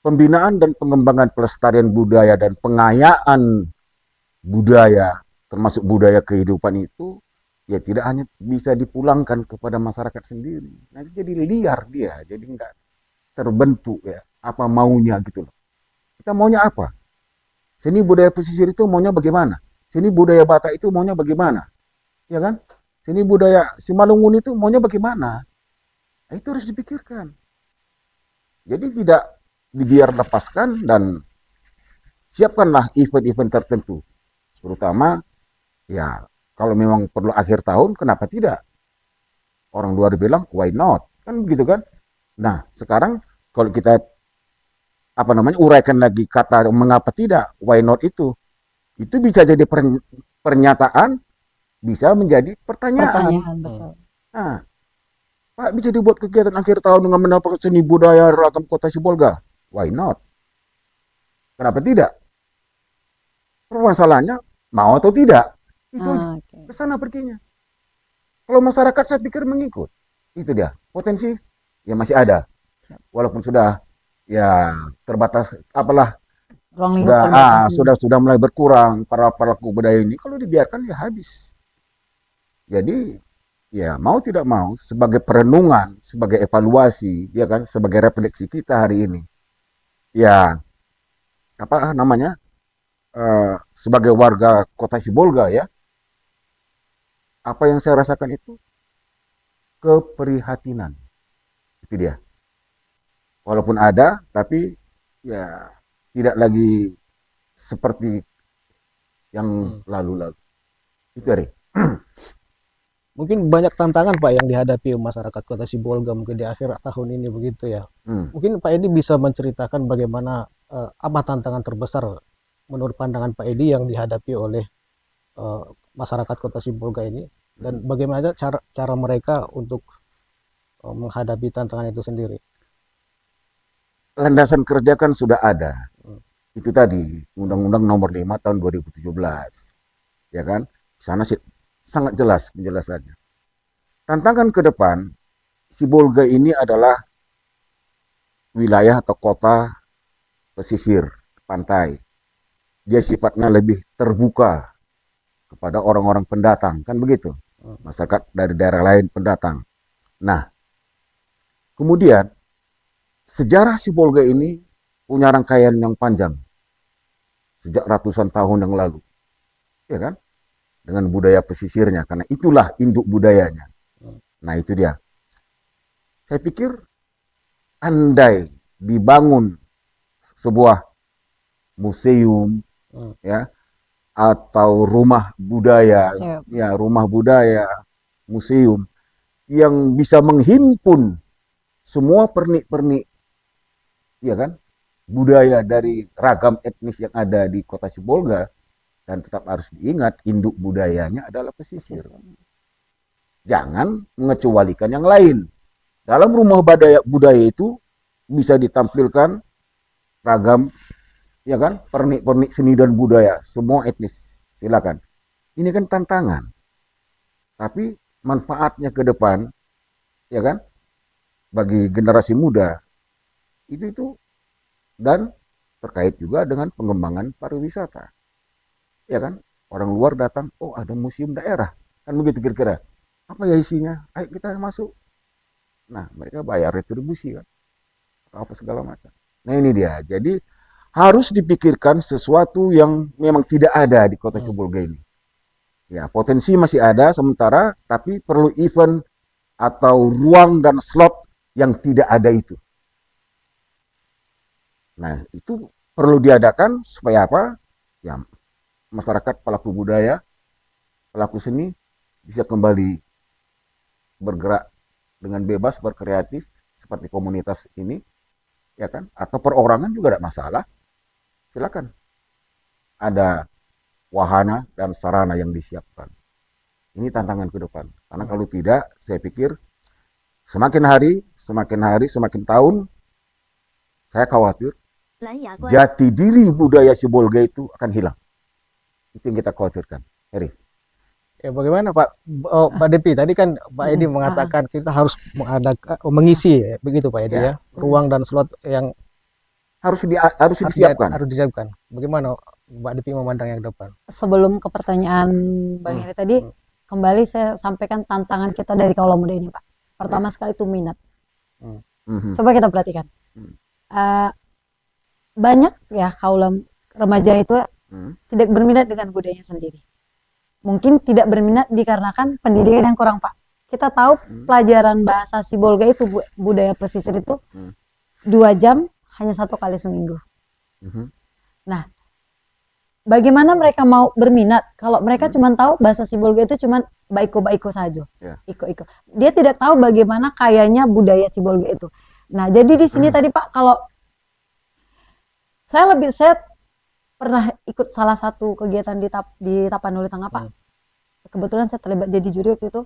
pembinaan dan pengembangan pelestarian budaya dan pengayaan budaya, termasuk budaya kehidupan itu, ya tidak hanya bisa dipulangkan kepada masyarakat sendiri. Nanti jadi liar dia, jadi nggak terbentuk ya, apa maunya gitu loh. Kita maunya apa? Seni budaya pesisir itu maunya bagaimana? Seni budaya Batak itu maunya bagaimana? Ya kan? Seni budaya Simalungun itu maunya bagaimana? Nah, itu harus dipikirkan. Jadi tidak dibiar lepaskan dan siapkanlah event-event tertentu. Terutama ya kalau memang perlu akhir tahun, kenapa tidak? Orang luar bilang why not? Kan begitu kan? Nah, sekarang kalau kita uraikan lagi kata mengapa tidak, why not itu bisa jadi pernyataan, bisa menjadi pertanyaan. Betul. Nah, Pak, bisa dibuat kegiatan akhir tahun dengan menampilkan seni budaya ragam kota Sibolga. Why not? Kenapa tidak? Permasalahannya mau atau tidak. Itu ke sana perginya. Kalau masyarakat saya pikir mengikut. Itu dia. Potensi ya masih ada. Walaupun sudah ya terbatas sudah mulai berkurang para pelaku budaya ini, kalau dibiarkan ya habis. Jadi ya mau tidak mau sebagai perenungan, sebagai evaluasi, ya kan, sebagai refleksi kita hari ini. Ya sebagai warga Kota Sibolga ya. Apa yang saya rasakan itu keprihatinan. Itu dia. Walaupun ada, tapi ya tidak lagi seperti yang lalu-lalu. Itu hari. Mungkin banyak tantangan Pak yang dihadapi masyarakat Kota Sibolga mungkin di akhir tahun ini begitu ya. Mungkin Pak Edi bisa menceritakan bagaimana apa tantangan terbesar menurut pandangan Pak Edi yang dihadapi oleh masyarakat Kota Sibolga ini, dan bagaimana cara mereka untuk menghadapi tantangan itu sendiri. Landasan kerja kan sudah ada. Itu tadi Undang-Undang Nomor 5 tahun 2017. Ya kan? Di sana sangat jelas penjelasannya. Tantangan ke depan, Sibolga ini adalah wilayah atau kota pesisir pantai. Dia sifatnya lebih terbuka kepada orang-orang pendatang, kan begitu? Masyarakat dari daerah lain pendatang. Nah, kemudian sejarah Sibolga ini punya rangkaian yang panjang sejak ratusan tahun yang lalu, ya kan? Dengan budaya pesisirnya, karena itulah induk budayanya. Nah itu dia. Saya pikir andai dibangun sebuah museum, ya, atau rumah budaya, ya rumah budaya, museum yang bisa menghimpun semua pernik-pernik, ya kan, budaya dari ragam etnis yang ada di Kota Sibolga. Dan tetap harus diingat, induk budayanya adalah pesisir. Jangan mengecualikan yang lain. Dalam rumah budaya itu bisa ditampilkan ragam, ya kan, pernik-pernik seni dan budaya, semua etnis. Silakan. Ini kan tantangan. Tapi manfaatnya ke depan, ya kan, bagi generasi muda itu dan terkait juga dengan pengembangan pariwisata, ya kan, orang luar datang, oh ada museum daerah, kan begitu kira-kira, apa ya isinya, ayo kita masuk, nah mereka bayar retribusi kan, atau apa segala macam. Nah ini dia, jadi harus dipikirkan sesuatu yang memang tidak ada di Kota Sibolga ini. Ya, potensi masih ada sementara, tapi perlu event atau ruang dan slot yang tidak ada itu. Nah, itu perlu diadakan supaya apa? Ya, masyarakat, pelaku budaya, pelaku seni bisa kembali bergerak dengan bebas, berkreatif seperti komunitas ini, ya kan? Atau perorangan juga tidak masalah. Silakan. Ada wahana dan sarana yang disiapkan. Ini tantangan ke depan. Karena kalau tidak, saya pikir semakin hari, semakin tahun, saya khawatir jati diri budaya Sibolga itu akan hilang. Itu yang kita khawatirkan. Heri. Ya, bagaimana Pak Depi? Tadi kan Pak Edi mengatakan kita harus mengisi, ya, begitu Pak Edi ya, ruang dan slot yang harus disiapkan. Harus disiapkan. Bagaimana Mbak Depi memandang yang depan? Sebelum ke pertanyaan Bang Heri tadi, kembali saya sampaikan tantangan kita dari kaula muda ini, Pak. Pertama sekali itu minat. Coba kita perhatikan. Banyak ya kaula remaja itu tidak berminat dengan budayanya sendiri. Mungkin tidak berminat dikarenakan pendidikan yang kurang, Pak. Kita tahu pelajaran bahasa Sibolga itu, budaya pesisir itu 2 jam hanya 1 kali seminggu. Nah, bagaimana mereka mau berminat kalau mereka cuma tahu bahasa Sibolga itu cuma baiko-baiko saja, iko-iko. Dia tidak tahu bagaimana kayanya budaya Sibolga itu. Nah, jadi di sini tadi Pak, kalau saya pernah ikut salah satu kegiatan di Tapanuli Tengah, Pak. Kebetulan saya terlibat jadi juri waktu itu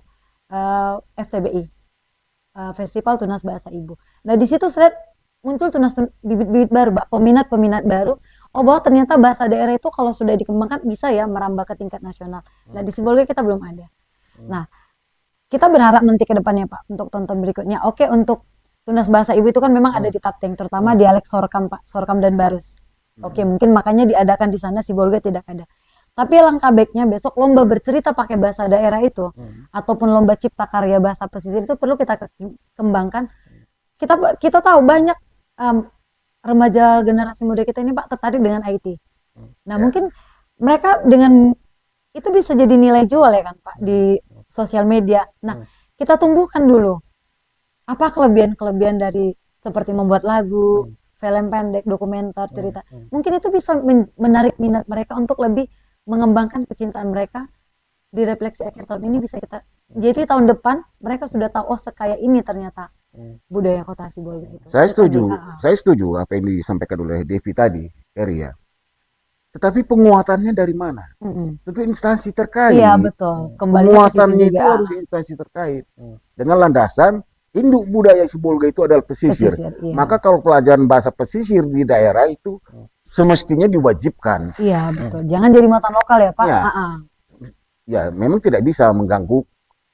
FTBI, Festival Tunas Bahasa Ibu. Nah, di situ saya muncul bibit-bibit baru, Pak, peminat-peminat baru. Oh, bahwa ternyata bahasa daerah itu kalau sudah dikembangkan bisa ya merambah ke tingkat nasional. Nah, di Sibolga kita belum ada. Nah, kita berharap nanti ke depannya, Pak, untuk tonton berikutnya. Oke, untuk Tunas Bahasa Ibu itu kan memang ada di Tapteng, terutama dialek Sorkam, Pak, Sorkam dan Barus. Oke, mungkin makanya diadakan di sana, Sibolga tidak ada. Tapi langkah baiknya besok lomba bercerita pakai bahasa daerah itu, ataupun lomba cipta karya bahasa pesisir itu perlu kita kembangkan. Kita tahu banyak remaja generasi muda kita ini, Pak, tertarik dengan IT. Nah, mungkin mereka dengan itu bisa jadi nilai jual ya kan, Pak, di sosial media. Nah, kita tumbuhkan dulu apa kelebihan-kelebihan dari seperti membuat lagu, film pendek, dokumenter, cerita. Mungkin itu bisa menarik minat mereka untuk lebih mengembangkan kecintaan mereka. Di refleksi akhir tahun ini bisa kita, jadi tahun depan mereka sudah tahu, oh sekaya ini ternyata budaya Kota Sibolga itu. Saya setuju apa yang disampaikan oleh Devi tadi, Eri ya. Tetapi penguatannya dari mana? Tentu instansi terkait. Iya, betul. Kembali penguatannya itu harus instansi terkait. Dengan landasan induk budaya Sibolga itu adalah pesisir. Iya. Maka kalau pelajaran bahasa pesisir di daerah itu semestinya diwajibkan. Iya, betul. Jangan jadi muatan lokal ya, Pak. Ya, memang tidak bisa mengganggu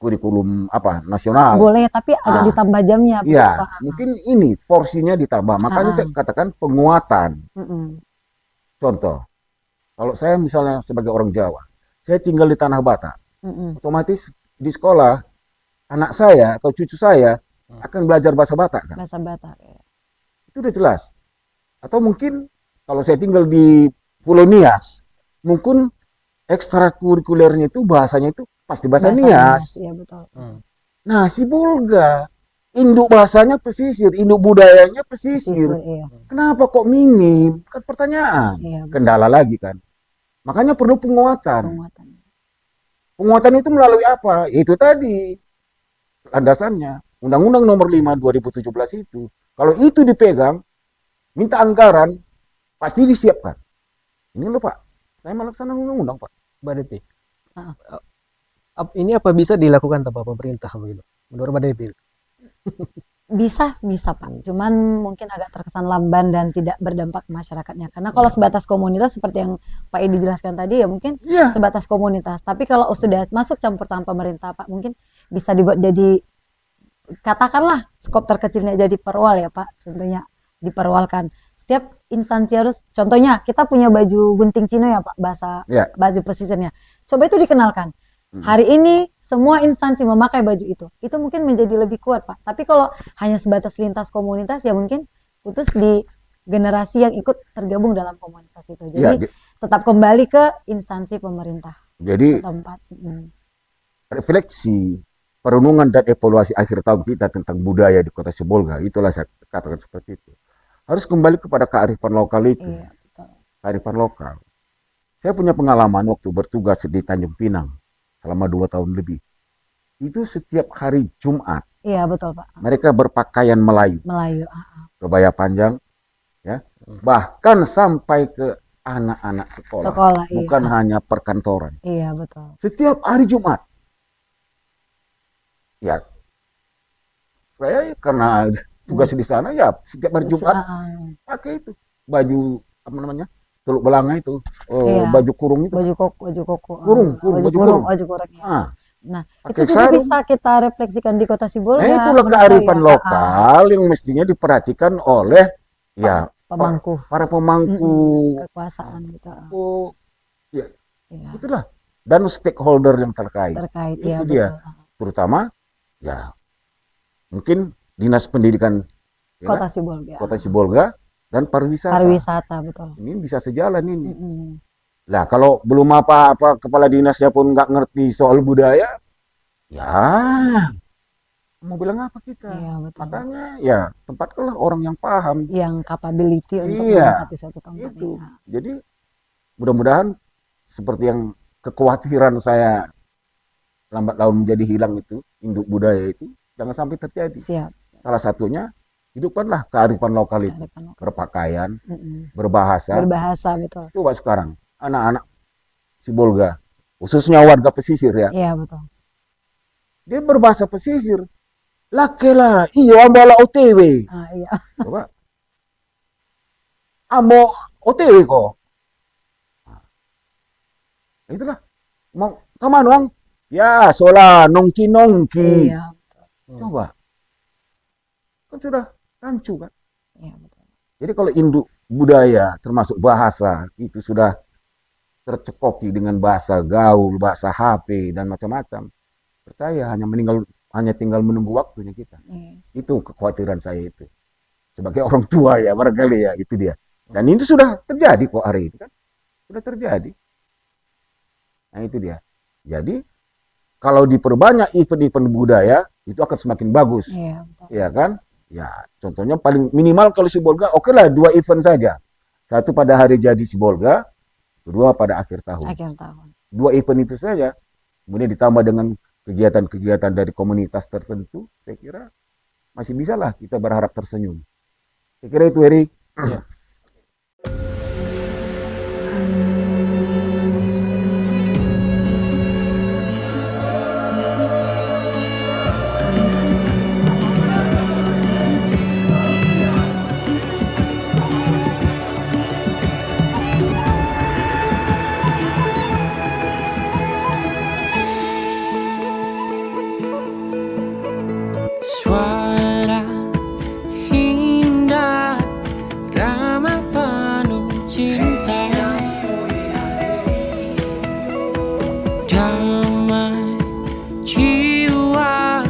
kurikulum nasional. Boleh, tapi agak ditambah jamnya. Iya, mungkin ini porsinya ditambah. Makanya saya katakan penguatan. Contoh, kalau saya misalnya sebagai orang Jawa, saya tinggal di Tanah Batak, otomatis di sekolah anak saya atau cucu saya akan belajar bahasa Batak kan? Bahasa Batak. Ya. Itu udah jelas. Atau mungkin kalau saya tinggal di Pulau Nias, mungkin ekstrakurikulernya itu bahasanya itu pasti bahasa Nias. Iya, betul. Nah, Sibolga induk bahasanya pesisir, induk budayanya pesisir. Iya. Kenapa kok minim? Kan pertanyaan. Iya, kendala lagi kan. Makanya perlu penguatan. Penguatan itu melalui apa? Itu tadi landasannya. Undang-Undang Nomor 5 2017 itu. Kalau itu dipegang, minta anggaran, pasti disiapkan. Ini loh Pak, saya melaksanakan undang-undang Pak. Mbak Depi, ini apa bisa dilakukan tanpa pemerintah begitu? Menurut Mbak Depi? Bisa Pak. Cuman mungkin agak terkesan lamban dan tidak berdampak ke masyarakatnya. Karena kalau sebatas komunitas seperti yang Pak Edi jelaskan tadi ya mungkin sebatas komunitas. Tapi kalau sudah masuk campur tangan pemerintah Pak, mungkin bisa dibuat jadi, katakanlah skop terkecilnya jadi perwal ya Pak, contohnya diperwalkan. Setiap instansi harus, contohnya kita punya baju gunting Cina ya Pak, bahasa baju pesisirnya. Coba itu dikenalkan. Hari ini semua instansi memakai baju itu mungkin menjadi lebih kuat Pak. Tapi kalau hanya sebatas lintas komunitas ya mungkin putus di generasi yang ikut tergabung dalam komunitas itu. Jadi tetap kembali ke instansi pemerintah. Jadi refleksi, perenungan dan evaluasi akhir tahun kita tentang budaya di Kota Sibolga, itulah saya katakan seperti itu. Harus kembali kepada kearifan lokal itu. Iya, betul. Kearifan lokal. Saya punya pengalaman waktu bertugas di Tanjung Pinang selama 2 tahun lebih. Itu setiap hari Jumat. Iya, betul Pak. Mereka berpakaian Melayu. Melayu. Kebaya panjang, ya. Bahkan sampai ke anak-anak sekolah. Bukan hanya perkantoran. Iya, betul. Setiap hari Jumat. Ya, saya karena tugas di sana ya setiap hari Jumat pakai itu baju apa namanya, teluk belanga itu, baju kurung itu. Baju koko. Baju kurung. Ya. Nah, pakai itu juga bisa kita refleksikan di Kota Sibolga. Nah, itulah kearifan lokal yang mestinya diperhatikan oleh para pemangku kekuasaan gitu. Ya. Itulah, dan stakeholder yang terkait. Itu dia. Betul. Terutama ya mungkin Dinas Pendidikan Kota Sibolga. Kota Sibolga dan pariwisata. Betul. Ini bisa sejalan ini. Lah kalau belum apa-apa kepala dinasnya pun nggak ngerti soal budaya, ya mau bilang apa kita? Iya, betul. Makanya ya tempatkanlah orang yang paham, yang capability untuk menghadapi suatu tempat. Itu. Jadi mudah-mudahan seperti yang kekhawatiran saya lambat laun menjadi hilang itu, induk budaya itu jangan sampai terjadi. Siap. Salah satunya hidupkanlah kearifan lokal itu, berpakaian, berbahasa, betul. Coba sekarang anak-anak Sibolga, khususnya warga pesisir ya. Iya, betul. Dia berbahasa pesisir. Lakela, iyo ambala OTW. Iya. Coba. Amo OTW kok. Nah, itulah. Mau kemana, Bang? Ya, sola nongki-nongki. Iya. Coba. Kan sudah rancu kan? Iya, betul. Jadi kalau induk budaya termasuk bahasa itu sudah tercekoki dengan bahasa gaul, bahasa HP dan macam-macam. Percaya hanya tinggal menunggu waktunya kita. Itu kekhawatiran saya itu. Sebagai orang tua ya barangkali ya, itu dia. Dan itu sudah terjadi kok hari ini kan. Sudah terjadi. Nah itu dia. Jadi kalau diperbanyak event-event budaya itu akan semakin bagus. Iya, betul. Ya kan? Ya, contohnya paling minimal kalau Sibolga, oke lah 2 event saja. Satu pada hari jadi Sibolga, kedua pada akhir tahun. 2 event itu saja. Kemudian ditambah dengan kegiatan-kegiatan dari komunitas tertentu, saya kira masih bisa lah kita berharap tersenyum. Saya kira itu, Eri. Ya. Suara indah, ramah penuh cinta, damai jiwa,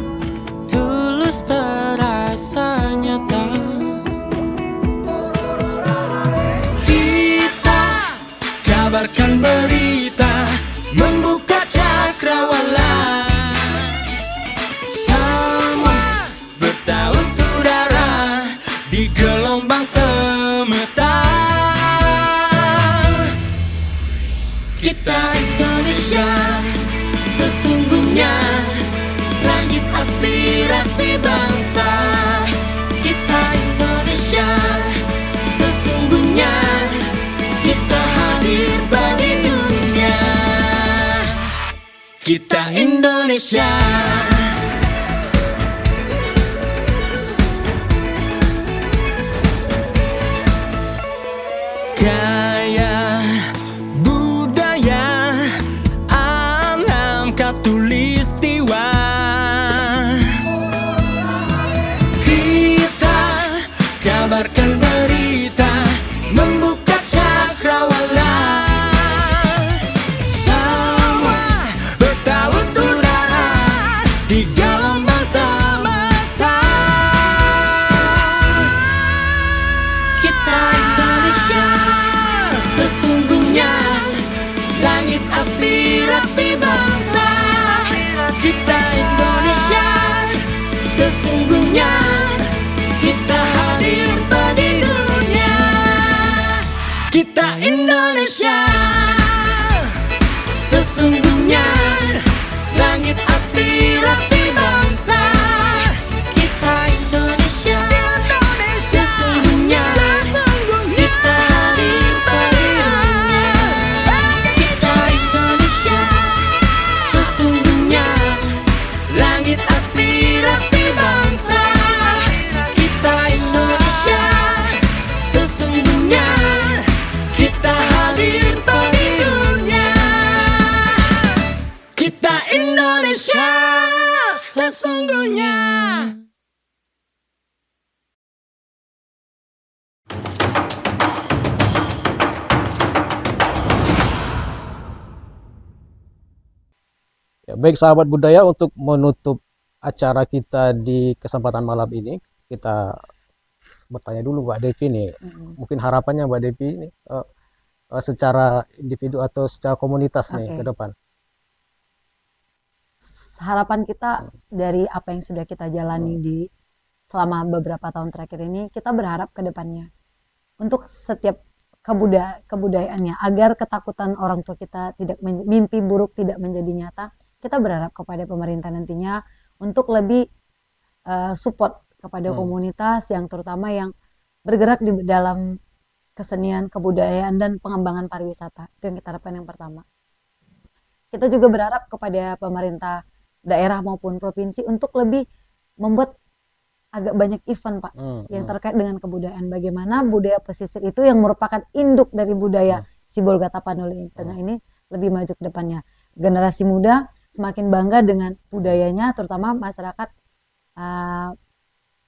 tulus terasa nyata. Kita kabarkan berita, membuka cakrawala. Bertaut udara di gelombang semesta. Kita Indonesia, sesungguhnya langit aspirasi bangsa. Kita Indonesia, sesungguhnya kita hadir bagi dunia. Kita Indonesia. Gaya budaya alam katulistiwa, di gelombang semesta. Kita Indonesia, sesungguhnya langit aspirasi bangsa. Kita Indonesia, sesungguhnya kita hadir pada dunia. Kita Indonesia, sesungguhnya langit aspirasi bangsa. Kita Indonesia, sesungguhnya kita hadir pada dunia. Kita Indonesia, sesungguhnya langit aspirasi bangsa. Kita Indonesia, sesungguhnya kita hadir pada dunia. Kita Indonesia, sesungguhnya. Ya, baik sahabat budaya, untuk menutup acara kita di kesempatan malam ini, kita bertanya dulu Mbak Devi nih, mungkin harapannya Mbak Devi ini secara individu atau secara komunitas nih ke depan. Harapan kita dari apa yang sudah kita jalani di selama beberapa tahun terakhir ini, kita berharap ke depannya untuk setiap kebudayaannya, agar ketakutan orang tua kita tidak mimpi buruk tidak menjadi nyata. Kita berharap kepada pemerintah nantinya untuk lebih support kepada komunitas yang terutama yang bergerak di dalam kesenian, kebudayaan, dan pengembangan pariwisata. Itu yang kita harapkan yang pertama. Kita juga berharap kepada pemerintah daerah maupun provinsi untuk lebih membuat agak banyak event, Pak, yang terkait dengan kebudayaan. Bagaimana budaya pesisir itu yang merupakan induk dari budaya Sibolga Tapanuli Tengah ini lebih maju ke depannya. Generasi muda semakin bangga dengan budayanya, terutama masyarakat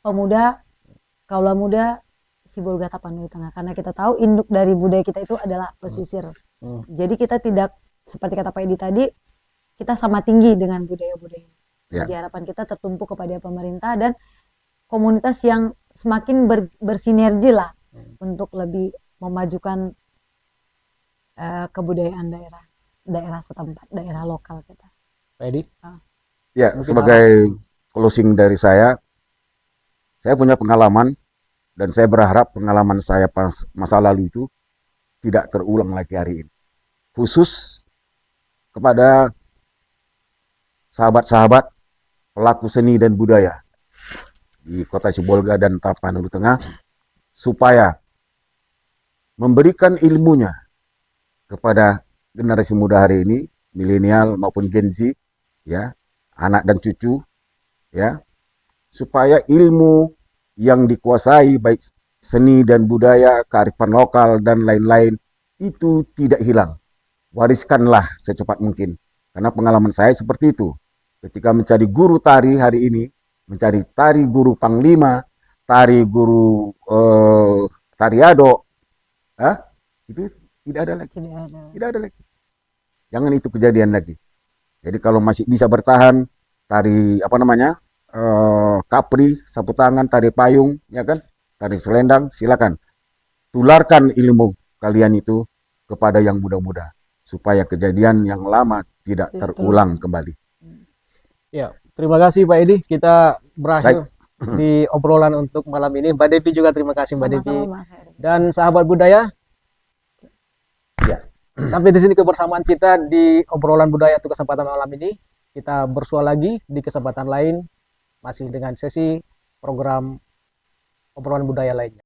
pemuda, kaula muda Sibolga Tapanuli Tengah, karena kita tahu induk dari budaya kita itu adalah pesisir. Jadi kita tidak, seperti kata Pak Edi tadi, kita sama tinggi dengan budaya-budaya. Jadi harapan kita tertumpu kepada pemerintah dan komunitas yang semakin bersinergi lah untuk lebih memajukan kebudayaan daerah setempat, daerah lokal kita. Pak Edi? Ya, sebagai closing dari saya punya pengalaman dan saya berharap pengalaman saya pas masa lalu itu tidak terulang lagi hari ini. Khusus kepada sahabat-sahabat pelaku seni dan budaya di Kota Sibolga dan Tapanuli Tengah, supaya memberikan ilmunya kepada generasi muda hari ini, milenial maupun Gen Z, ya, anak dan cucu, ya, supaya ilmu yang dikuasai baik seni dan budaya, kearifan lokal dan lain-lain itu tidak hilang. Wariskanlah secepat mungkin. Karena pengalaman saya seperti itu. Ketika mencari guru tari hari ini, mencari tari guru Panglima, tari guru Tariado, itu tidak ada lagi. Tidak ada lagi. Jangan itu kejadian lagi. Jadi kalau masih bisa bertahan, tari kapri, sapu tangan, tari payung, ya kan, tari selendang, silakan. Tularkan ilmu kalian itu kepada yang muda-muda, supaya kejadian yang lama tidak terulang kembali. Ya, terima kasih Pak Edi. Kita berakhir di obrolan untuk malam ini. Mbak Devi juga terima kasih Mbak Devi. Dan sahabat budaya, ya, sampai di sini kebersamaan kita di obrolan budaya untuk kesempatan malam ini. Kita bersua lagi di kesempatan lain, masih dengan sesi program obrolan budaya lainnya.